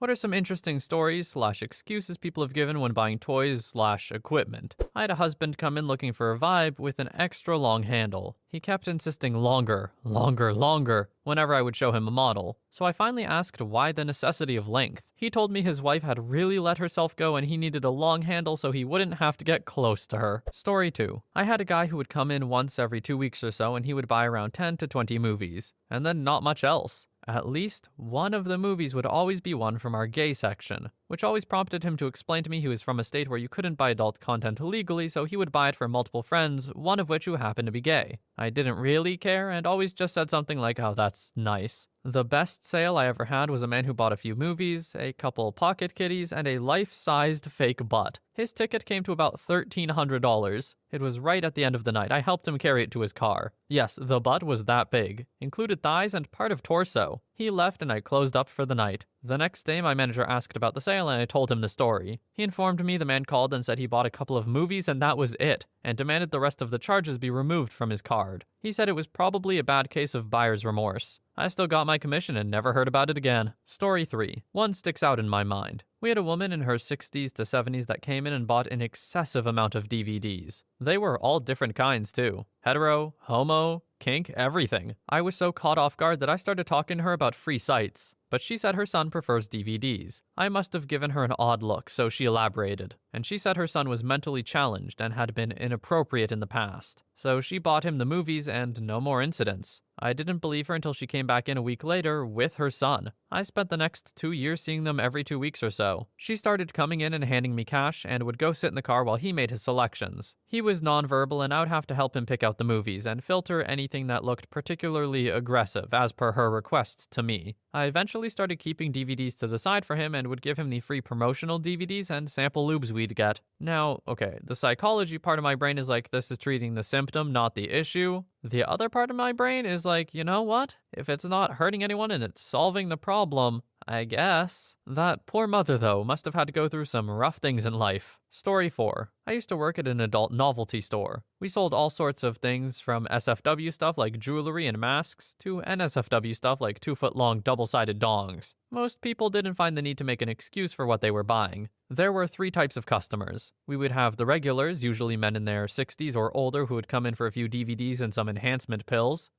What are some interesting stories/excuses people have given when buying toys/equipment? I had a husband come in looking for a vibe with an extra long handle. He kept insisting longer, longer, longer whenever I would show him a model. So I finally asked why the necessity of length. He told me his wife had really let herself go and he needed a long handle so he wouldn't have to get close to her. Story 2. I had a guy who would come in once every 2 weeks or so and he would buy around 10 to 20 movies. And then not much else. At least one of the movies would always be one from our gay section, which always prompted him to explain to me he was from a state where you couldn't buy adult content legally, so he would buy it for multiple friends, one of which who happened to be gay. I didn't really care and always just said something like, "Oh, that's nice." The best sale I ever had was a man who bought a few movies, a couple pocket kitties, and a life-sized fake butt. His ticket came to about $1,300. It was right at the end of the night. I helped him carry it to his car. Yes, the butt was that big. Included thighs and part of torso. He left and I closed up for the night. The next day, my manager asked about the sale and I told him the story. He informed me the man called and said he bought a couple of movies and that was it, and demanded the rest of the charges be removed from his card. He said it was probably a bad case of buyer's remorse. I still got my commission and never heard about it again. Story 3. One sticks out in my mind. We had a woman in her 60s to 70s that came in and bought an excessive amount of DVDs. They were all different kinds too. Hetero, homo, kink, everything. I was so caught off guard that I started talking to her about free sites. But she said her son prefers DVDs. I must have given her an odd look, so she elaborated. And she said her son was mentally challenged and had been inappropriate in the past. So she bought him the movies and no more incidents. I didn't believe her until she came back in a week later with her son. I spent the next 2 years seeing them every 2 weeks or so. She started coming in and handing me cash and would go sit in the car while he made his selections. He was nonverbal and I would have to help him pick out the movies and filter anything that looked particularly aggressive as per her request to me. I eventually started keeping DVDs to the side for him and would give him the free promotional DVDs and sample lubes we'd get. Now, okay, the psychology part of my brain is like, this is treating the symptom, not the issue. The other part of my brain is like, you know what? If it's not hurting anyone and it's solving the problem, I guess. That poor mother, though, must have had to go through some rough things in life. Story 4. I used to work at an adult novelty store. We sold all sorts of things from SFW stuff like jewelry and masks to NSFW stuff like 2-foot-long double-sided dongs. Most people didn't find the need to make an excuse for what they were buying. There were 3 types of customers. We would have the regulars, usually men in their 60s or older who would come in for a few DVDs and some enhancement pills.